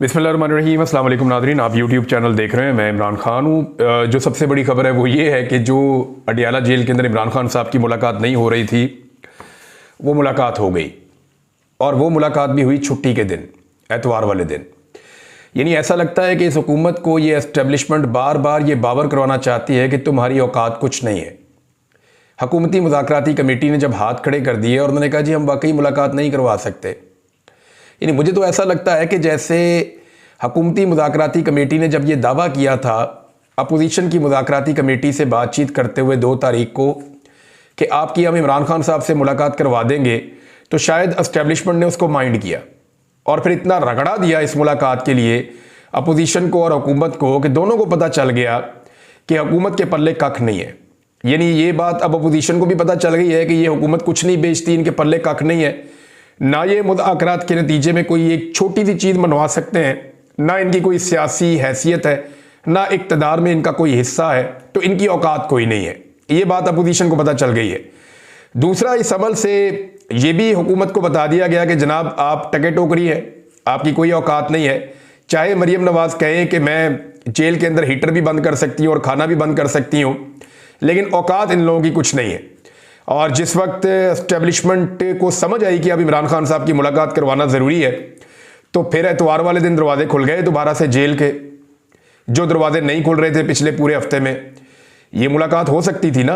बिस्मिल्लाहिर्रहमानिर्रहीम। अस्सलाम वालेकुम नाज़रीन, आप यूट्यूब चैनल देख रहे हैं। मैं इमरान खान हूँ। जो सबसे बड़ी खबर है वो ये है कि जो अडियाला जेल के अंदर इमरान खान साहब की मुलाकात नहीं हो रही थी, वो मुलाकात हो गई। और वो मुलाकात भी हुई छुट्टी के दिन, एतवार वाले दिन। यानी ऐसा लगता है कि इस हुकूमत को ये एस्टेब्लिशमेंट बार बार ये बावर करवाना चाहती है कि तुम्हारी औकात कुछ नहीं है। हुकूमती मुज़ाकराती कमेटी ने जब हाथ खड़े कर दिए और उन्होंने कहा जी हम वाकई मुलाकात नहीं करवा सकते, यानी मुझे तो ऐसा लगता है कि जैसे हुकूमती मुज़ाकराती कमेटी ने जब ये दावा किया था अपोजिशन की मुज़ाकराती कमेटी से बातचीत करते हुए 2 तारीख को कि आपकी हम इमरान खान साहब से मुलाकात करवा देंगे, तो शायद एस्टेब्लिशमेंट ने उसको माइंड किया और फिर इतना रगड़ा दिया इस मुलाकात के लिए अपोजिशन को और हुकूमत को कि दोनों को पता चल गया कि हुकूमत के पल्ले कख नहीं है। यानी ये बात अब अपोजिशन को भी पता चल गई है कि ये हुकूमत कुछ नहीं बेचती, इनके पल्ले कख नहीं है, ना ये मुज़ाकरात के नतीजे में कोई एक छोटी सी चीज़ मनवा सकते हैं, ना इनकी कोई सियासी हैसियत है, ना इक़्तिदार में इनका कोई हिस्सा है, तो इनकी औकात कोई नहीं है। ये बात अपोजिशन को पता चल गई है। दूसरा, इस अमल से ये भी हुकूमत को बता दिया गया कि जनाब आप टके टोकरी है, आपकी कोई औकात नहीं है। चाहे मरीम नवाज़ कहें कि मैं जेल के अंदर हीटर भी बंद कर सकती हूँ और खाना भी बंद कर सकती हूँ, लेकिन औकात इन लोगों की कुछ नहीं है। और जिस वक्त एस्टेब्लिशमेंट को समझ आई कि अब इमरान खान साहब की मुलाकात करवाना ज़रूरी है, तो फिर एतवार वाले दिन दरवाजे खुल गए दोबारा से जेल के, जो दरवाजे नहीं खुल रहे थे पिछले पूरे हफ्ते में। ये मुलाकात हो सकती थी ना।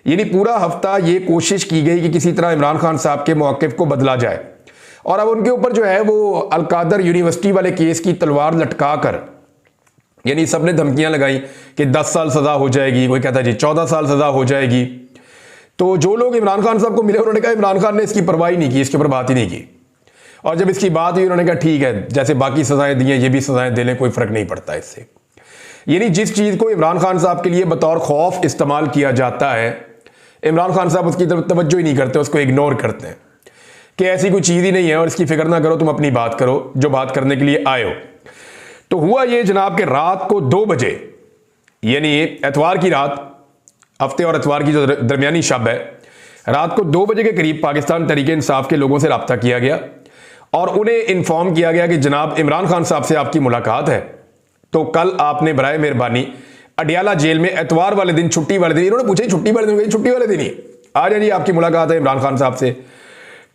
यानी पूरा हफ्ता ये कोशिश की गई कि किसी तरह इमरान खान साहब के मौक़िफ़ को बदला जाए, और अब उनके ऊपर जो है वो अलकादर यूनिवर्सिटी वाले केस की तलवार लटका कर, यानी सबने धमकियां लगाई कि 10 साल सज़ा हो जाएगी, कोई कहता है जी 14 साल सज़ा हो जाएगी। तो जो लोग इमरान खान साहब को मिले उन्होंने कहा इमरान खान ने इसकी परवाह ही नहीं की, इसके ऊपर बात ही नहीं की। और जब इसकी बात हुई उन्होंने कहा ठीक है, जैसे बाकी सजाएं दी हैं ये भी सजाएं दे लें, कोई फर्क नहीं पड़ता इससे। यानी जिस चीज़ को इमरान खान साहब के लिए बतौर खौफ इस्तेमाल किया जाता है, इमरान खान साहब उसकी तरफ तवज्जो ही नहीं करते, उसको इग्नोर करते हैं कि ऐसी कोई चीज़ ही नहीं है और इसकी फिक्र ना करो, तुम अपनी बात करो जो बात करने के लिए आए हो। तो हुआ ये जनाब कि रात को 2 बजे, यानी एतवार की रात, हफ्ते और एतवार की जो दरमियानी शब है, रात को 2 बजे के करीब पाकिस्तान तहरीक इंसाफ के लोगों से रब्ता किया गया और उन्हें इन्फॉर्म किया गया कि जनाब इमरान खान साहब से आपकी मुलाकात है, तो कल आपने बराए मेहरबानी अडियाला जेल में एतवार वाले दिन, छुट्टी वाले दिन, इन्होंने पूछा छुट्टी वाले दिन, छुट्टी वाले दिन ही आ जाइए, आपकी मुलाकात है इमरान खान साहब से।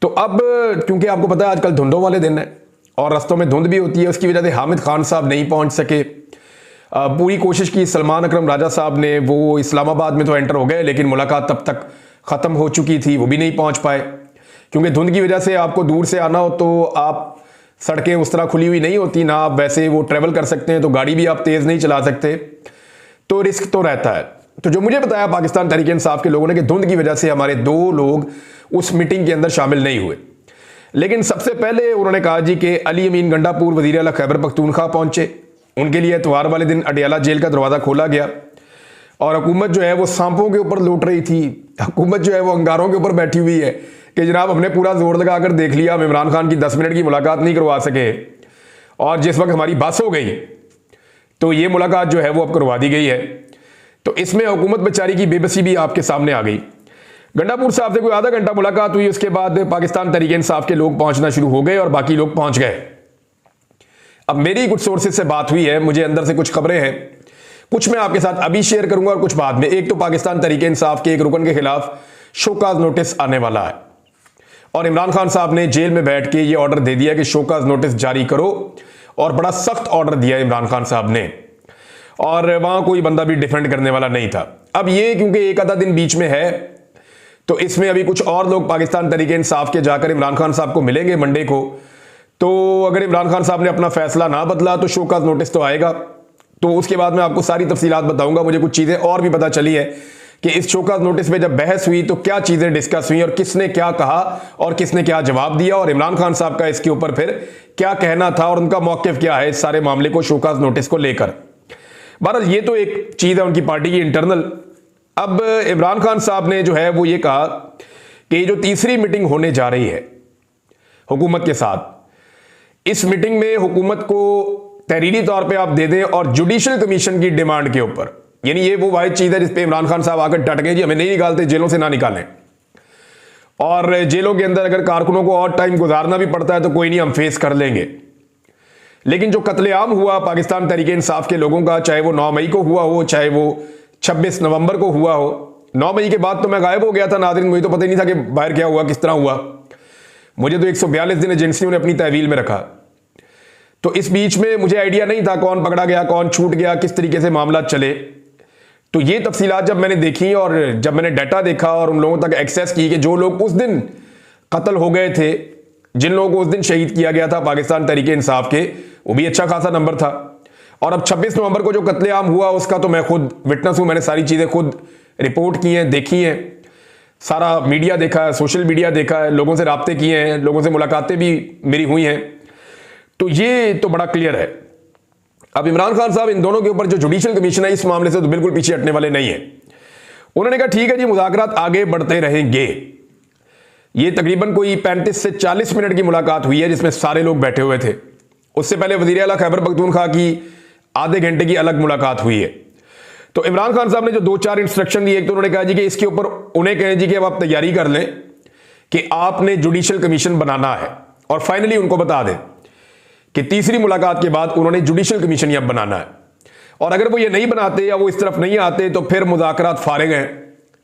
तो अब क्योंकि आपको पता है आजकल धुंधों वाले दिन है और रस्तों में धुंध भी होती है, उसकी वजह से हामिद खान साहब नहीं पहुंच सके। पूरी कोशिश की सलमान अकरम राजा साहब ने, वो इस्लामाबाद में तो एंटर हो गए लेकिन मुलाकात तब तक ख़त्म हो चुकी थी, वो भी नहीं पहुंच पाए क्योंकि धुंध की वजह से आपको दूर से आना हो तो आप, सड़कें उस तरह खुली हुई नहीं होती ना, आप वैसे वो ट्रेवल कर सकते हैं, तो गाड़ी भी आप तेज़ नहीं चला सकते, तो रिस्क तो रहता है। तो जो मुझे बताया पाकिस्तान तहरीक इंसाफ के लोगों ने कि धुंध की वजह से हमारे 2 लोग उस मीटिंग के अंदर शामिल नहीं हुए। लेकिन सबसे पहले उन्होंने कहा जी कि अली अमीन गंडापुर वज़ीर आला खैबर पख्तूनख्वा पहुंचे, उनके लिए एतवार वाले दिन अडियाला जेल का दरवाज़ा खोला गया और हुकूमत जो है वो सांपों के ऊपर लौट रही थी, हुकूमत जो है वो अंगारों के ऊपर बैठी हुई है कि जनाब हमने पूरा जोर लगा कर देख लिया, हम इमरान खान की 10 मिनट की मुलाकात नहीं करवा सके, और जिस वक्त हमारी बस हो गई तो ये मुलाकात जो है वो अब करवा दी गई है। तो इसमें हुकूमत बेचारी की बेबसी भी आपके सामने आ गई। गंडापुर साहब से कोई आधा घंटा मुलाकात हुई, उसके बाद पाकिस्तान तहरीक इंसाफ के लोग पहुंचना शुरू हो गए और बाकी लोग पहुंच गए। अब मेरी कुछ सोर्सेज से बात हुई है, मुझे अंदर से कुछ खबरें हैं, कुछ मैं आपके साथ अभी शेयर करूंगा और कुछ बाद में। एक तो पाकिस्तान तहरीक इंसाफ के एक रुकन के खिलाफ शोकाज नोटिस आने वाला है और इमरान खान साहब ने जेल में बैठ के ये ऑर्डर दे दिया कि शोकाज नोटिस जारी करो, और बड़ा सख्त ऑर्डर दिया इमरान खान साहब ने, और वहां कोई बंदा भी डिफेंड करने वाला नहीं था। अब ये क्योंकि एक आधा दिन बीच में है, तो इसमें अभी कुछ और लोग पाकिस्तान तहरीक इंसाफ के जाकर इमरान खान साहब को मिलेंगे मंडे को। तो अगर इमरान खान साहब ने अपना फैसला ना बदला तो शोकाज नोटिस तो आएगा, तो उसके बाद मैं आपको सारी तफसीलात बताऊंगा। मुझे कुछ चीज़ें और भी पता चली है कि इस शोकाज नोटिस पे जब बहस हुई तो क्या चीज़ें डिस्कस हुई और किसने क्या कहा और किसने क्या जवाब दिया, और इमरान खान साहब का इसके ऊपर फिर क्या कहना था और उनका मौक़िफ़ क्या है इस सारे मामले को, शोकाज नोटिस को लेकर। बहरहाल ये तो एक चीज़ है उनकी पार्टी की इंटरनल। अब इमरान खान साहब ने जो है वो ये कहा कि जो तीसरी मीटिंग होने जा रही है हुकूमत के साथ, इस मीटिंग में हुकूमत को तहरीरी तौर पे आप दे दें और जुडिशल कमीशन की डिमांड के ऊपर, यानी ये वो वाहिद चीज़ है जिस पे इमरान खान साहब आकर डट गए जी हमें नहीं निकालते, जेलों से ना निकालें, और जेलों के अंदर अगर कारकुनों को और टाइम गुजारना भी पड़ता है तो कोई नहीं, हम फेस कर लेंगे। लेकिन जो कत्लेआम हुआ पाकिस्तान तहरीक इंसाफ के लोगों का, चाहे वो 9 मई को हुआ हो, चाहे वो 26 नवंबर को हुआ हो। 9 मई के बाद तो मैं गायब हो गया था नाज़रीन, मुझे तो पता ही नहीं था कि बाहर क्या हुआ, किस तरह हुआ। मुझे तो 142 दिन एजेंसियों ने अपनी तहवील में रखा, तो इस बीच में मुझे आइडिया नहीं था कौन पकड़ा गया, कौन छूट गया, किस तरीके से मामला चले। तो ये तफसीलात जब मैंने देखी और जब मैंने डाटा देखा और उन लोगों तक एक्सेस की कि जो लोग उस दिन कत्ल हो गए थे, जिन लोगों को उस दिन शहीद किया गया था पाकिस्तान तहरीक इंसाफ के, वो भी अच्छा खासा नंबर था। और अब 26 नवंबर को जो कत्लेआम हुआ उसका तो मैं खुद विटनेस हूं, मैंने सारी चीज़ें खुद रिपोर्ट की हैं, देखी हैं, सारा मीडिया देखा है, सोशल मीडिया देखा है, लोगों से राब्ते किए हैं, लोगों से मुलाकातें भी मेरी हुई हैं। तो ये तो बड़ा क्लियर है। अब इमरान खान साहब इन दोनों के ऊपर जो जुडिशल कमीशन है इस मामले से तो बिल्कुल पीछे हटने वाले नहीं है। उन्होंने कहा ठीक है जी, मुज़ाकरात आगे बढ़ते रहेंगे। ये तकरीबन कोई 35 से 40 मिनट की मुलाकात हुई है जिसमें सारे लोग बैठे हुए थे। उससे पहले वज़ीर आला खैबर पख्तूनख्वा की आधे घंटे की अलग मुलाकात हुई है। तो इमरान खान साहब ने जो 2-4 इंस्ट्रक्शन दिए, एक तो उन्होंने कहा जी कि इसके ऊपर उन्हें कहें जी कि अब आप तैयारी कर लें कि आपने जुडिशल कमीशन बनाना है, और फाइनली उनको बता दें कि तीसरी मुलाकात के बाद उन्होंने जुडिशल कमीशन अब बनाना है, और अगर वो ये नहीं बनाते या वो इस तरफ नहीं आते तो फिर मुज़ाकरात फारिग हैं।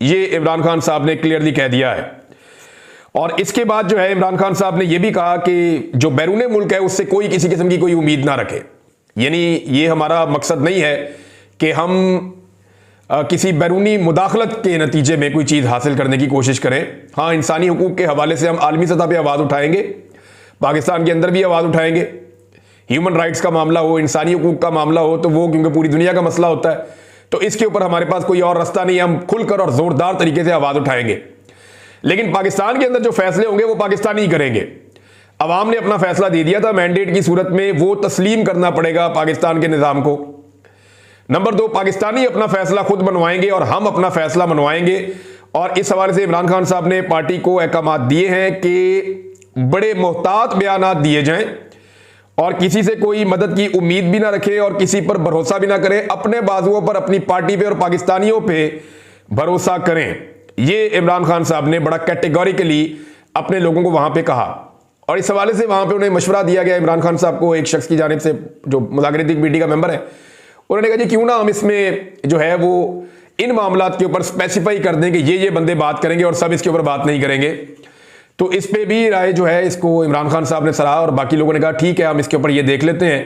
ये इमरान खान साहब ने क्लियरली कह दिया है। और इसके बाद जो है इमरान खान साहब ने यह भी कहा कि जो बैरून मुल्क है उससे कोई किसी किस्म की कोई उम्मीद ना रखे। यानी ये हमारा मकसद नहीं है कि हम किसी बैरूनी मुदाखलत के नतीजे में कोई चीज़ हासिल करने की कोशिश करें। हाँ, इंसानी हुकूक के हवाले से हम आलमी सतह पर आवाज़ उठाएंगे, पाकिस्तान के अंदर भी आवाज़ उठाएंगे। ह्यूमन राइट्स का मामला हो, इंसानी हुकूक का मामला हो, तो वो क्योंकि पूरी दुनिया का मसला होता है, तो इसके ऊपर हमारे पास कोई और रास्ता नहीं है, हम खुलकर और ज़ोरदार तरीके से आवाज़ उठाएंगे। लेकिन पाकिस्तान के अंदर जो फैसले होंगे वो पाकिस्तानी ही करेंगे। अवाम ने अपना फैसला दे दिया था, मैंडेट की सूरत में वो तस्लीम करना पड़ेगा पाकिस्तान के निज़ाम को। नंबर 2, पाकिस्तानी अपना फैसला खुद मनवाएंगे और हम अपना फैसला मनवाएंगे। और इस हवाले से इमरान खान साहब ने पार्टी को अहकामात दिए हैं कि बड़े मोहतात बयानात दिए जाएं और किसी से कोई मदद की उम्मीद भी ना रखे और किसी पर भरोसा भी ना करें, अपने बाजुओं पर, अपनी पार्टी पे और पाकिस्तानियों पे भरोसा करें। ये इमरान खान साहब ने बड़ा कैटेगोरिकली अपने लोगों को वहां पे कहा। और इस हवाले से वहां पे उन्हें मशवरा दिया गया इमरान खान साहब को, एक शख्स की जानिब से जो मुज़ाकराती कमेटी का मेंबर है, उन्होंने कहा जी क्यों ना हम इसमें जो है वो इन मामलात के ऊपर स्पेसिफाई कर दें कि ये बंदे बात करेंगे और सब इसके ऊपर बात नहीं करेंगे। तो इस पे भी राय जो है इसको इमरान खान साहब ने सराहा और बाकी लोगों ने कहा ठीक है, हम इसके ऊपर ये देख लेते हैं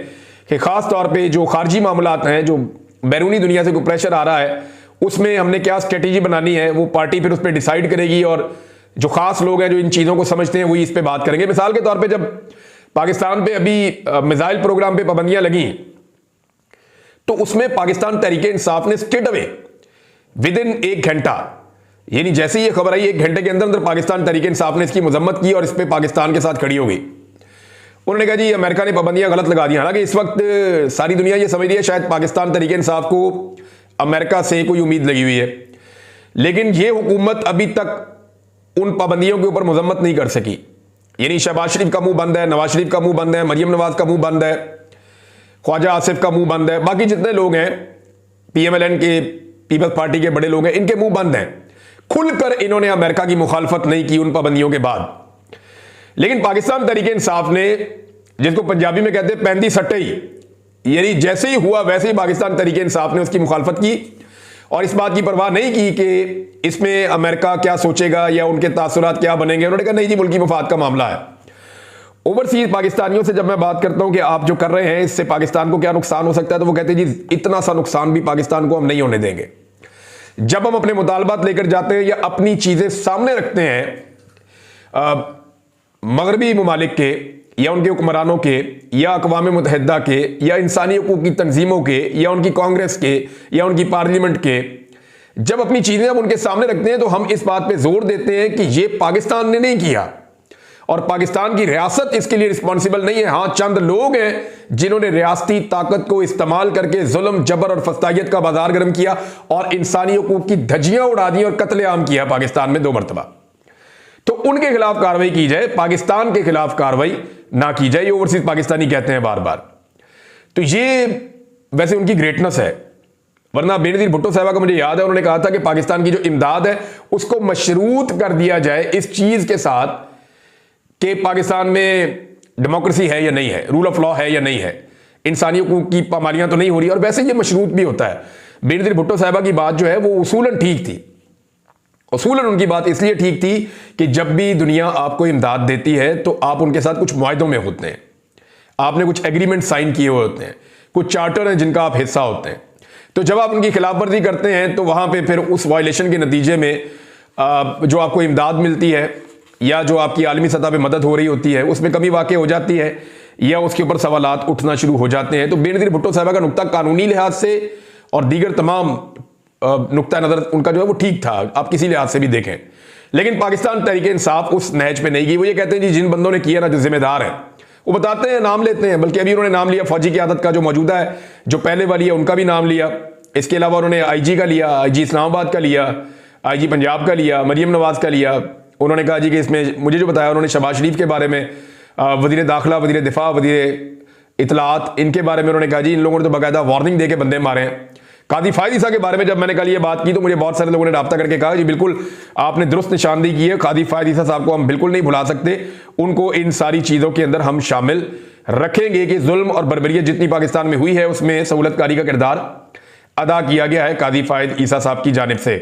कि ख़ास तौर पे जो खारजी मामलात हैं, जो बैरूनी दुनिया से कोई प्रेशर आ रहा है, उसमें हमने क्या स्ट्रेटेजी बनानी है, वो पार्टी फिर उस पर डिसाइड करेगी। और जो ख़ास लोग हैं जो इन चीज़ों को समझते हैं वही इस पर बात करेंगे। मिसाल के तौर पर जब पाकिस्तान पर अभी मिसाइल प्रोग्राम पर पाबंदियाँ लगी तो उसमें पाकिस्तान तहरीक इंसाफ ने स्ट्रेट अवे विद इन 1 घंटा, यानी जैसे ही ये खबर आई 1 घंटे के अंदर अंदर पाकिस्तान तहरीक इंसाफ ने इसकी मजम्मत की और इस पर पाकिस्तान के साथ खड़ी हो गई। उन्होंने कहा जी अमेरिका ने पाबंदियां गलत लगा दी। हालांकि इस वक्त सारी दुनिया ये समझ रही है शायद पाकिस्तान तहरीक इंसाफ को अमेरिका से कोई उम्मीद लगी हुई है, लेकिन ये हुकूमत अभी तक उन पाबंदियों के ऊपर मजम्मत नहीं कर सकी। यानी शहबाज शरीफ का मुंह बंद है, नवाज शरीफ का मुंह बंद है, मरियम नवाज का मुंह बंद है, ख्वाजा आसिफ का मुंह बंद है, बाकी जितने लोग हैं PMLN के, पीपल्स पार्टी के बड़े लोग हैं, इनके मुंह बंद हैं। खुलकर इन्होंने अमेरिका की मुखालफत नहीं की उन पाबंदियों के बाद। लेकिन पाकिस्तान तहरीक इंसाफ ने, जिसको पंजाबी में कहते हैं पैंदी सट्टई, यानी जैसे ही हुआ वैसे ही पाकिस्तान तहरीक इंसाफ ने उसकी मुखालफत की और इस बात की परवाह नहीं की कि इसमें अमेरिका क्या सोचेगा या उनके तासुरात क्या बनेंगे। उन्होंने कहा नहीं जी, मुल्की मफाद का मामला है। ओवरसीज पाकिस्तानियों से जब मैं बात करता हूं कि आप जो कर रहे हैं इससे पाकिस्तान को क्या नुकसान हो सकता है, तो वो कहते हैं जी इतना सा नुकसान भी पाकिस्तान को हम नहीं होने देंगे। जब हम अपने मुतालबात लेकर जाते हैं या अपनी चीजें सामने रखते हैं मगरबी ममालिक के या उनके हुक्मरानों के या अक़वाम मुत्तहिदा के या इंसानी हुकूक की तंजीमों के या उनकी कांग्रेस के या उनकी पार्लियामेंट के, जब अपनी चीजें हम उनके सामने रखते हैं तो हम इस बात पे जोर देते हैं कि ये पाकिस्तान ने नहीं किया और पाकिस्तान की रियासत इसके लिए रिस्पॉन्सिबल नहीं है। हाँ, चंद लोग हैं जिन्होंने रियासती ताकत को इस्तेमाल करके जुल्म, जबर और फस्तायत का बाजार गर्म किया और इंसानी हुकूक की धज्जियां उड़ा दी और कत्लेआम किया पाकिस्तान में 2 मरतबा। तो उनके खिलाफ कार्रवाई की जाए, पाकिस्तान के खिलाफ कार्रवाई ना की जाए। ये ओवरसीज पाकिस्तानी कहते हैं बार बार। तो ये वैसे उनकी ग्रेटनेस है, वरना बेनजीर भुट्टो साहबा को मुझे याद है उन्होंने कहा था कि पाकिस्तान की जो इमदाद है उसको मशरूत कर दिया जाए इस चीज के साथ कि पाकिस्तान में डेमोक्रेसी है या नहीं है, रूल ऑफ लॉ है या नहीं है, इंसानियों की पामालियां तो नहीं हो रही, और वैसे ये मशरूत भी होता है। बेनजीर भुट्टो साहिबा की बात जो है वो उसूलन ठीक थी। उसूलन उनकी बात इसलिए ठीक थी कि जब भी दुनिया आपको इमदाद देती है तो आप उनके साथ कुछ मुआहदों में होते हैं, आपने कुछ एग्रीमेंट साइन किए हुए होते हैं, कुछ चार्टर हैं जिनका आप हिस्सा होते हैं। तो जब आप उनकी खिलाफवर्जी करते हैं तो वहां पे फिर उस वायलेशन के नतीजे में जो आपको इमदाद मिलती है या जो आपकी आलमी सतह पे मदद हो रही होती है उसमें कमी वाक़ई हो जाती है या उसके ऊपर सवालात उठना शुरू हो जाते हैं। तो बेनजीर भुट्टो साहिबा का नुक्ता कानूनी लिहाज से और दीगर तमाम नुक्ता नज़र उनका जो है वो ठीक था, आप किसी लिहाज से भी देखें। लेकिन पाकिस्तान तहरीक इंसाफ उस नहज पे नहीं गई। वो ये कहते हैं जी जिन बंदों ने किया ना, जो जिम्मेदार हैं, वो बताते हैं, नाम लेते हैं, बल्कि अभी उन्होंने नाम लिया फौजी की आदत का जो मौजूदा है, जो पहले वाली है उनका भी नाम लिया। इसके अलावा उन्होंने IG का लिया, IG इस्लामाबाद का लिया, IG पंजाब का लिया, मरियम नवाज का लिया। उन्होंने कहा जी कि इसमें मुझे जो बताया उन्होंने शहबाज शरीफ के बारे में, वज़ीर दाखिला, वज़ीर दिफा, वज़ीर इतलात, इनके बारे में उन्होंने कहा जी इन लोगों ने तो बाकायदा वार्निंग दे के बंदे मारे हैं। कादी फायद ईसा के बारे में जब मैंने कल ये बात की तो मुझे बहुत सारे लोगों ने राब्ता करके कहा जी बिल्कुल आपने दुरुस्त निशानदेही की है, कादी फायद ईसा साहब को हम बिल्कुल नहीं भुला सकते, उनको इन सारी चीज़ों के अंदर हम शामिल रखेंगे कि जुल्म और बर्बरियत जितनी पाकिस्तान में हुई है उसमें सहूलतकारी का किरदार अदा किया गया है कादी फायद ईसा साहब की जानिब से।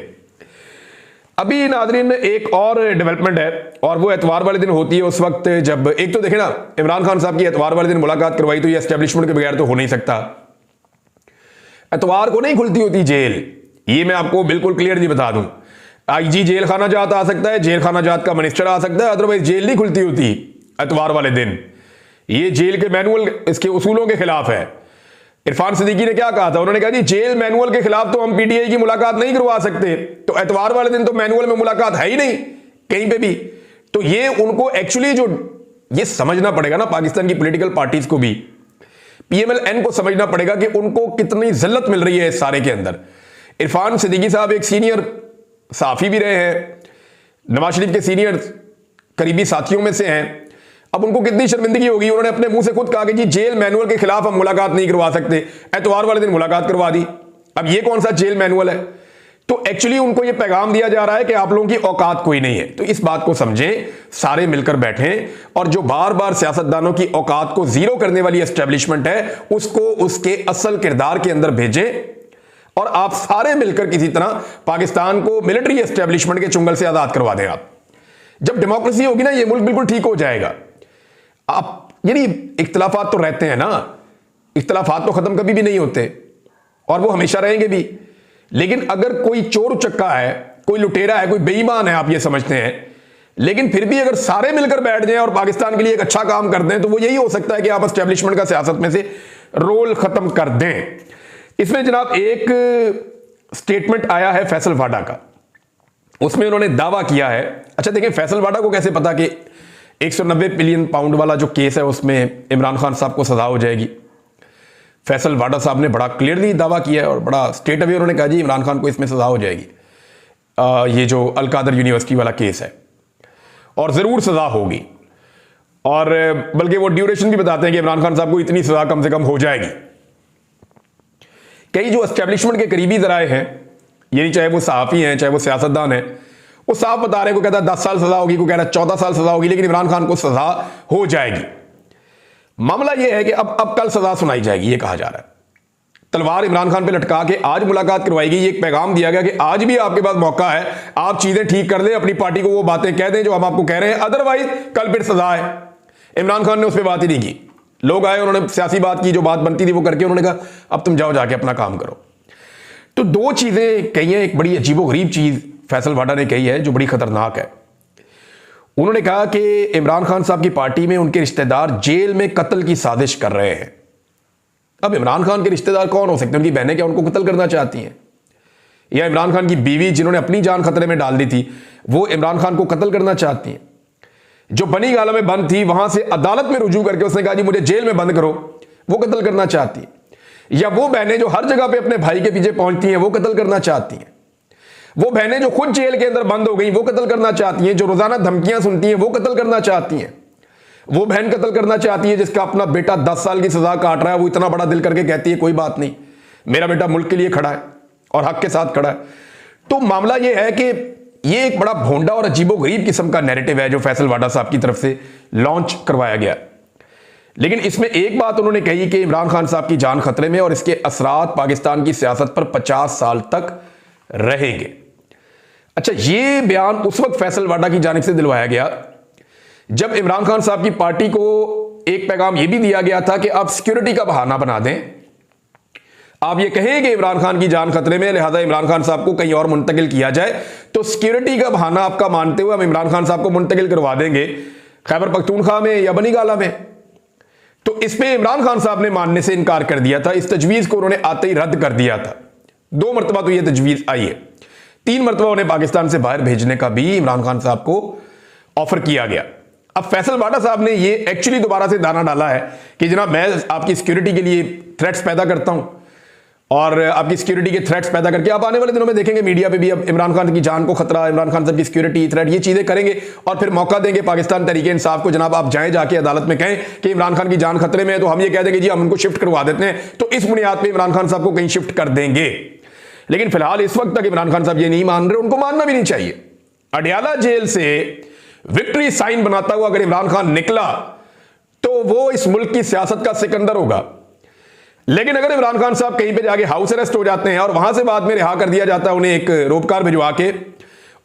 अभी नाज़रीन एक और डेवलपमेंट है और वो एतवार वाले दिन होती है, उस वक्त जब एक तो देखे ना इमरान खान साहब की एतवार वाले दिन मुलाकात करवाई, तो ये एस्टेब्लिशमेंट के बगैर तो हो नहीं सकता। एतवार को नहीं खुलती होती जेल, ये मैं आपको बिल्कुल क्लियरली बता दूं। IG जेल खाना जात आ सकता है, जेल खाना जात का मिनिस्टर आ सकता है, अदरवाइज जेल नहीं खुलती होती एतवार वाले दिन। ये जेल के मैनुअल इसके उसूलों के खिलाफ है। इरफान सिद्दीकी ने क्या कहा था, उन्होंने कहा जी जेल मैनुअल के खिलाफ तो हम PTI की मुलाकात नहीं करवा सकते, तो एतवार वाले दिन तो मैनुअल में मुलाकात है ही नहीं कहीं पे भी। तो ये उनको एक्चुअली जो ये समझना पड़ेगा ना, पाकिस्तान की पॉलिटिकल पार्टीज को भी, PMLN को समझना पड़ेगा कि उनको कितनी जिल्लत मिल रही है इस सारे के अंदर। इरफान सिद्दीकी साहब एक सीनियर सहाफी भी रहे हैं, नवाज शरीफ के सीनियर करीबी साथियों में से हैं। अब उनको कितनी शर्मिंदगी होगी, उन्होंने अपने मुंह से खुद कहा कि जी जेल मैनुअल के खिलाफ हम मुलाकात नहीं करवा सकते, एतवार वाले दिन मुलाकात करवा दी। अब ये कौन सा जेल मैनुअल है? तो एक्चुअली उनको ये पैगाम दिया जा रहा है कि आप लोगों की औकात कोई नहीं है। तो इस बात को समझें, सारे मिलकर बैठें और जो बार बार सियासतदानों की औकात को जीरो करने वाली एस्टेब्लिशमेंट है उसको उसके असल किरदार के अंदर भेजें और आप सारे मिलकर किसी तरह पाकिस्तान को मिलिट्री एस्टेब्लिशमेंट के चुंगल से आजाद करवा दें। आप जब डेमोक्रेसी होगी ना, ये मुल्क बिल्कुल ठीक हो जाएगा। आप यानी इख्तलाफात तो रहते हैं ना, इख्तलाफात तो खत्म कभी भी नहीं होते और वो हमेशा रहेंगे भी। लेकिन अगर कोई चोर उचक्का है, कोई लुटेरा है, कोई बेईमान है, आप ये समझते हैं, लेकिन फिर भी अगर सारे मिलकर बैठ जाएं और पाकिस्तान के लिए एक अच्छा काम कर दें तो वो यही हो सकता है कि आप एस्टेब्लिशमेंट का सियासत में से रोल खत्म कर दें। इसमें जनाब एक स्टेटमेंट आया है फैसल वाडा का, उसमें उन्होंने दावा किया है। अच्छा देखें, फैसल वाडा को कैसे पता कि 190 बिलियन पाउंड वाला जो केस है उसमें इमरान खान साहब को सजा हो जाएगी? फैसल वाडा साहब ने बड़ा क्लियरली दावा किया है और बड़ा स्टेट अवे उन्होंने कहा जी इमरान खान को इसमें सजा हो जाएगी। ये जो अलकादर यूनिवर्सिटी वाला केस है और ज़रूर सजा होगी, और बल्कि वो ड्यूरेशन भी बताते हैं कि इमरान खान साहब को इतनी सजा कम से कम हो जाएगी। कई जो एस्टेब्लिशमेंट के करीबी ज़राए हैं, यानी चाहे वो सहाफ़ी हैं चाहे वो सियासतदान हैं, वो साफ बता रहे हैं, को कहता है 10 साल सजा होगी, को कह रहा है 14 साल सजा होगी, लेकिन इमरान खान को सजा हो जाएगी। मामला यह है कि अब कल सजा सुनाई जाएगी, ये कहा जा रहा है। तलवार इमरान खान पे लटका के आज मुलाकात करवाई गई। एक पैगाम दिया गया कि आज भी आपके पास मौका है, आप चीजें ठीक कर दें, अपनी पार्टी को वो बातें कह दें जो हम आपको कह रहे हैं, अदरवाइज कल फिर सजा है। इमरान खान ने उस पर बात ही नहीं की। लोग आए, उन्होंने सियासी बात की, जो बात बनती थी वो करके उन्होंने कहा अब तुम जाओ जाके अपना काम करो। तो दो चीजें कही हैं, एक बड़ी अजीबोगरीब चीज फैसल वाडा ने कही है जो बड़ी खतरनाक है। उन्होंने कहा कि इमरान खान साहब की पार्टी में उनके रिश्तेदार जेल में कत्ल की साजिश कर रहे हैं। अब इमरान खान के रिश्तेदार कौन हो सकते हैं? उनकी बहनें क्या उनको कत्ल करना चाहती हैं? या इमरान खान की बीवी जिन्होंने अपनी जान खतरे में डाल दी थी वो इमरान खान को कत्ल करना चाहती हैं? जो बनी गाला में बंद थी वहां से अदालत में रुजू करके उसने कहा जी मुझे जेल में बंद करो, वो कत्ल करना चाहती है? या वो बहनें जो हर जगह पे अपने भाई के पीछे पहुंचती हैं वो कत्ल करना चाहती हैं? वो बहनें जो खुद जेल के अंदर बंद हो गई वो कत्ल करना चाहती हैं? जो रोजाना धमकियां सुनती हैं वो कत्ल करना चाहती हैं? वो बहन कत्ल करना चाहती है जिसका अपना बेटा 10 साल की सजा काट रहा है, वो इतना बड़ा दिल करके कहती है कोई बात नहीं, मेरा बेटा मुल्क के लिए खड़ा है और हक के साथ खड़ा है। तो मामला ये है कि ये एक बड़ा भोंडा और अजीबोगरीब किस्म का नैरेटिव है जो फैसल वाडा साहब की तरफ से लॉन्च करवाया गया। लेकिन इसमें एक बात उन्होंने कही कि इमरान खान साहब की जान खतरे में और इसके असरात पाकिस्तान की सियासत पर 50 साल तक रहेंगे। अच्छा, ये बयान उस वक्त फैसल वाडा की जानिब से दिलवाया गया जब इमरान खान साहब की पार्टी को एक पैगाम यह भी दिया गया था कि आप सिक्योरिटी का बहाना बना दें, आप ये कहें कि इमरान खान की जान खतरे में, लिहाजा इमरान खान साहब को कहीं और मुंतकिल किया जाए, तो सिक्योरिटी का बहाना आपका मानते हुए हम इमरान खान साहब को मुंतकिल करवा देंगे खैबर पख्तूनख्वा में या बनी गाला में। तो इस पे इमरान खान साहब ने मानने से इनकार कर दिया था। इस तजवीज को उन्होंने आते ही रद्द कर दिया था। 2 मरतबा तो यह तजवीज आई है, 3 मरतबा उन्हें पाकिस्तान से बाहर भेजने का भी इमरान खान साहब को ऑफर किया गया। अब फैसल वाडा साहब ने ये एक्चुअली दोबारा से दाना डाला है कि जनाब मैं आपकी सिक्योरिटी के लिए थ्रेट्स पैदा करता हूं और आपकी सिक्योरिटी के थ्रेट्स पैदा करके आप आने वाले दिनों में देखेंगे मीडिया पे भी अब इमरान खान की जान को खतरा, इमरान खान साहब की सिक्योरिटी थ्रेट, ये चीजें करेंगे और फिर मौका देंगे पाकिस्तान तहरीक इंसाफ को, जनाब आप जाएं जाके अदालत में कहें कि इमरान खान की जान खतरे में है, तो हम ये कह देंगे जी हम उनको शिफ्ट करवा देते हैं, तो इस बुनियाद पर इमरान खान साहब को कहीं शिफ्ट कर देंगे। लेकिन फिलहाल इस वक्त तक इमरान खान साहब ये नहीं मान रहे, उनको मानना भी नहीं चाहिए। अडयाला जेल से विक्ट्री साइन बनाता हुआ अगर इमरान खान निकला तो वो इस मुल्क की सियासत का सिकंदर होगा। लेकिन अगर इमरान खान साहब कहीं पे जाके हाउस अरेस्ट हो जाते हैं और वहां से बाद में रिहा कर दिया जाता है उन्हें एक रोपकार भिजवा के,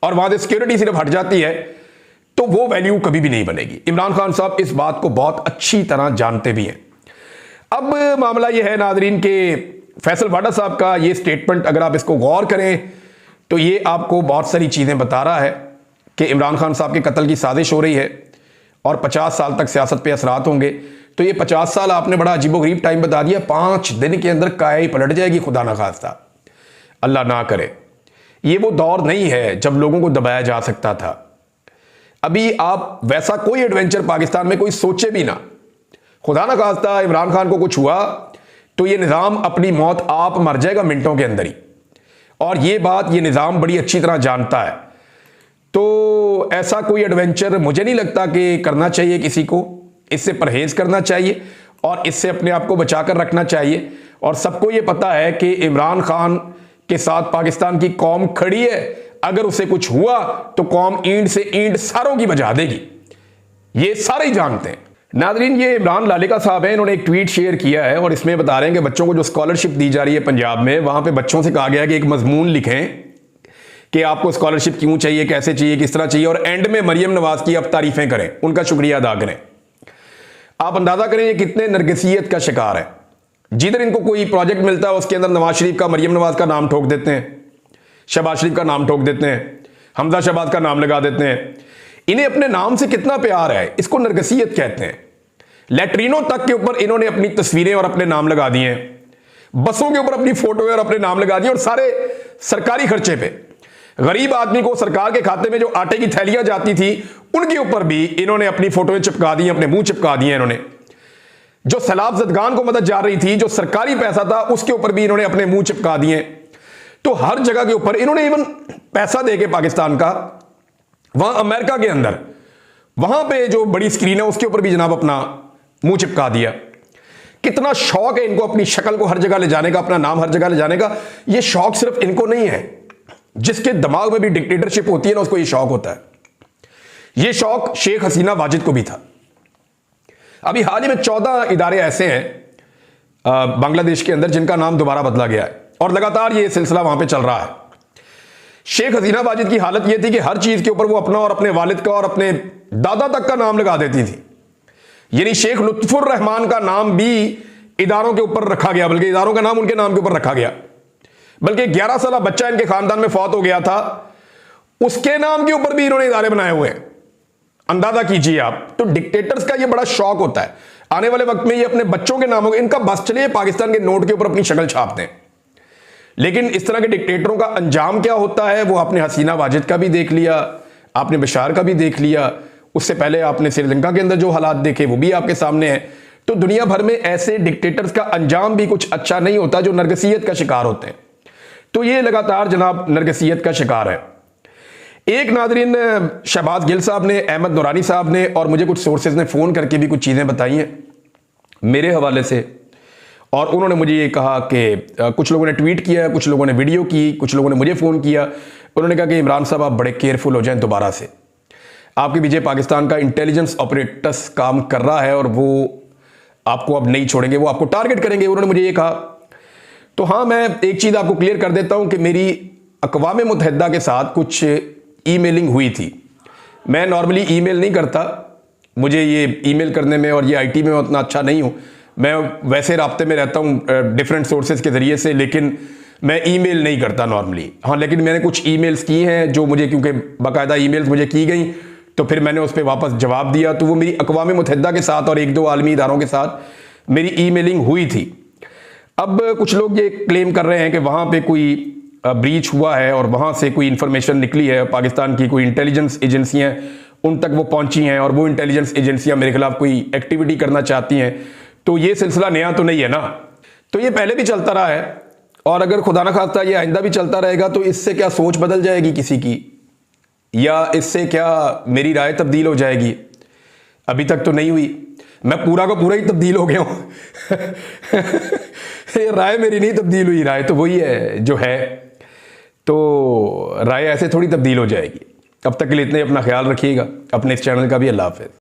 और वहां से सिक्योरिटी सिर्फ हट जाती है, तो वो वैल्यू कभी भी नहीं बनेगी। इमरान खान साहब इस बात को बहुत अच्छी तरह जानते भी हैं। अब मामला यह है नाजरीन के फैसल वाडा साहब का ये स्टेटमेंट अगर आप इसको गौर करें तो ये आपको बहुत सारी चीजें बता रहा है कि इमरान खान साहब के कत्ल की साजिश हो रही है और 50 साल तक सियासत पे असरात होंगे। तो ये 50 साल आपने बड़ा अजीबोगरीब टाइम बता दिया, 5 दिन के अंदर काया ही पलट जाएगी, खुदा ना खास्ता, अल्लाह ना करे। ये वो दौर नहीं है जब लोगों को दबाया जा सकता था। अभी आप वैसा कोई एडवेंचर पाकिस्तान में कोई सोचे भी ना, खुदा ना खास्ता इमरान खान को कुछ हुआ तो ये निज़ाम अपनी मौत आप मर जाएगा मिनटों के अंदर ही, और ये बात ये निज़ाम बड़ी अच्छी तरह जानता है। तो ऐसा कोई एडवेंचर मुझे नहीं लगता कि करना चाहिए किसी को, इससे परहेज करना चाहिए और इससे अपने आप को बचाकर रखना चाहिए। और सबको ये पता है कि इमरान खान के साथ पाकिस्तान की कौम खड़ी है, अगर उसे कुछ हुआ तो कौम ईंट से ईंट सारों की बजा देगी, ये सारे ही जानते हैं। नाजरीन, ये इमरान लालिका साहब हैं, इन्होंने एक ट्वीट शेयर किया है और इसमें बता रहे हैं कि बच्चों को जो स्कॉलरशिप दी जा रही है पंजाब में, वहां पे बच्चों से कहा गया कि एक मजमून लिखें कि आपको स्कॉलरशिप क्यों चाहिए, कैसे चाहिए, किस तरह चाहिए, और एंड में मरियम नवाज की आप तारीफें करें, उनका शुक्रिया अदा करें। आप अंदाजा करें ये कितने नरगिसियत का शिकार है। जिधर इनको कोई प्रोजेक्ट मिलता है उसके अंदर नवाज शरीफ का, मरियम नवाज का नाम ठोक देते हैं, शहबाज शरीफ का नाम ठोक देते हैं, हमजा शहबाज का नाम लगा देते हैं। इन्हें अपने नाम से कितना प्यार है, इसको नरगिसियत कहते हैं। लैट्रीनों तक के ऊपर इन्होंने अपनी तस्वीरें और अपने नाम लगा दिए हैं, बसों के ऊपर अपनी फोटो और अपने नाम लगा दिए, और सारे सरकारी खर्चे पे गरीब आदमी को सरकार के खाते में जो आटे की थैलियां जाती थी उनके ऊपर भी इन्होंने अपनी फोटोएं चिपका दी, अपने मुंह चिपका दिए इन्होंने। जो सैलाब जदगान को मदद जा रही थी, जो सरकारी पैसा था, उसके ऊपर भी इन्होंने अपने मुंह चिपका दिए। तो हर जगह के ऊपर इन्होंने इवन पैसा देके पाकिस्तान का, वहां अमेरिका के अंदर वहां पे जो बड़ी स्क्रीन है उसके ऊपर भी जनाब अपना मुंह चिपका दिया। कितना शौक है इनको अपनी शक्ल को हर जगह ले जाने का, अपना नाम हर जगह ले जाने का। यह शौक सिर्फ इनको नहीं है, जिसके दिमाग में भी डिक्टेटरशिप होती है ना, उसको यह शौक होता है। यह शौक शेख हसीना वाजिद को भी था। अभी हाल ही में 14 इदारे ऐसे हैं बांग्लादेश के अंदर जिनका नाम दोबारा बदला गया है, और लगातार यह सिलसिला वहां पे चल रहा है। शेख हसीना वाजिद की हालत यह थी कि हर चीज के ऊपर वो अपना और अपने वालिद का और अपने दादा तक का नाम लगा देती थी। यानी शेख लुत्फुर रहमान का नाम भी इदारों के ऊपर रखा गया, बल्कि इदारों का नाम उनके नाम के ऊपर रखा गया। बल्कि 11 साल बच्चा इनके खानदान में फौत हो गया था, उसके नाम के ऊपर भी इन्होंने इदारे बनाए हुए हैं। अंदाजा कीजिए आप। तो डिक्टेटर्स का यह बड़ा शौक होता है, आने वाले वक्त में ये अपने बच्चों के नामों, इनका बस चलिए पाकिस्तान के नोट के ऊपर अपनी शक्ल छापते हैं। लेकिन इस तरह के डिक्टेटरों का अंजाम क्या होता है वो आपने हसीना वाजिद का भी देख लिया, आपने बशार का भी देख लिया, उससे पहले आपने श्रीलंका के अंदर जो हालात देखे वो भी आपके सामने है। तो दुनिया भर में ऐसे डिक्टेटर्स का अंजाम भी कुछ अच्छा नहीं होता जो नरगिसियत का शिकार होते हैं। तो ये लगातार जनाब नरगिसियत का शिकार है। एक नाजरीन शहबाज गिल साहब ने, अहमद नूरानी साहब ने और मुझे कुछ सोर्सेज ने फोन करके भी कुछ चीजें बताई हैं मेरे हवाले से, और उन्होंने मुझे ये कहा कि कुछ लोगों ने ट्वीट किया, कुछ लोगों ने वीडियो की, कुछ लोगों ने मुझे फ़ोन किया। उन्होंने कहा कि इमरान साहब आप बड़े केयरफुल हो जाएं दोबारा से, आपके पीछे पाकिस्तान का इंटेलिजेंस ऑपरेटर्स काम कर रहा है और वो आपको अब नहीं छोड़ेंगे, वो आपको टारगेट करेंगे, उन्होंने मुझे ये कहा। तो हाँ, मैं एक चीज़ आपको क्लियर कर देता हूँ कि मेरी अक़वाम मुत्तहिदा के साथ कुछ ईमेलिंग हुई थी। मैं नॉर्मली ईमेल नहीं करता, मुझे ये ईमेल करने में और ये आईटी में उतना अच्छा नहीं हूँ। मैं वैसे राब्ते में रहता हूँ डिफरेंट सोर्सेज के ज़रिए से, लेकिन मैं ईमेल नहीं करता नॉर्मली। हाँ, लेकिन मैंने कुछ ईमेल्स की हैं जो मुझे, क्योंकि बाकायदा ईमेल्स मुझे की गई, तो फिर मैंने उस पर वापस जवाब दिया। तो वो मेरी अक़वाम मुत्तहिदा के साथ और एक दो आलमी इदारों के साथ मेरी ईमेलिंग हुई थी। अब कुछ लोग ये क्लेम कर रहे हैं कि वहाँ पे कोई ब्रीच हुआ है और वहाँ से कोई इन्फॉर्मेशन निकली है, पाकिस्तान की कोई इंटेलिजेंस एजेंसियाँ उन तक वो पहुँची हैं और वो इंटेलिजेंस एजेंसियाँ मेरे खिलाफ कोई एक्टिविटी करना चाहती हैं। तो ये सिलसिला नया तो नहीं है ना, तो ये पहले भी चलता रहा है, और अगर खुदा न खास्ता ये आइंदा भी चलता रहेगा तो इससे क्या सोच बदल जाएगी किसी की, या इससे क्या मेरी राय तब्दील हो जाएगी? अभी तक तो नहीं हुई। मैं पूरा का पूरा ही तब्दील हो गया हूँ राय मेरी नहीं तब्दील हुई, राय तो वही है जो है, तो राय ऐसे थोड़ी तब्दील हो जाएगी। अब तक के लिए इतने, अपना ख्याल रखिएगा, अपने इस चैनल का भी। अल्लाह हाफ़िज़।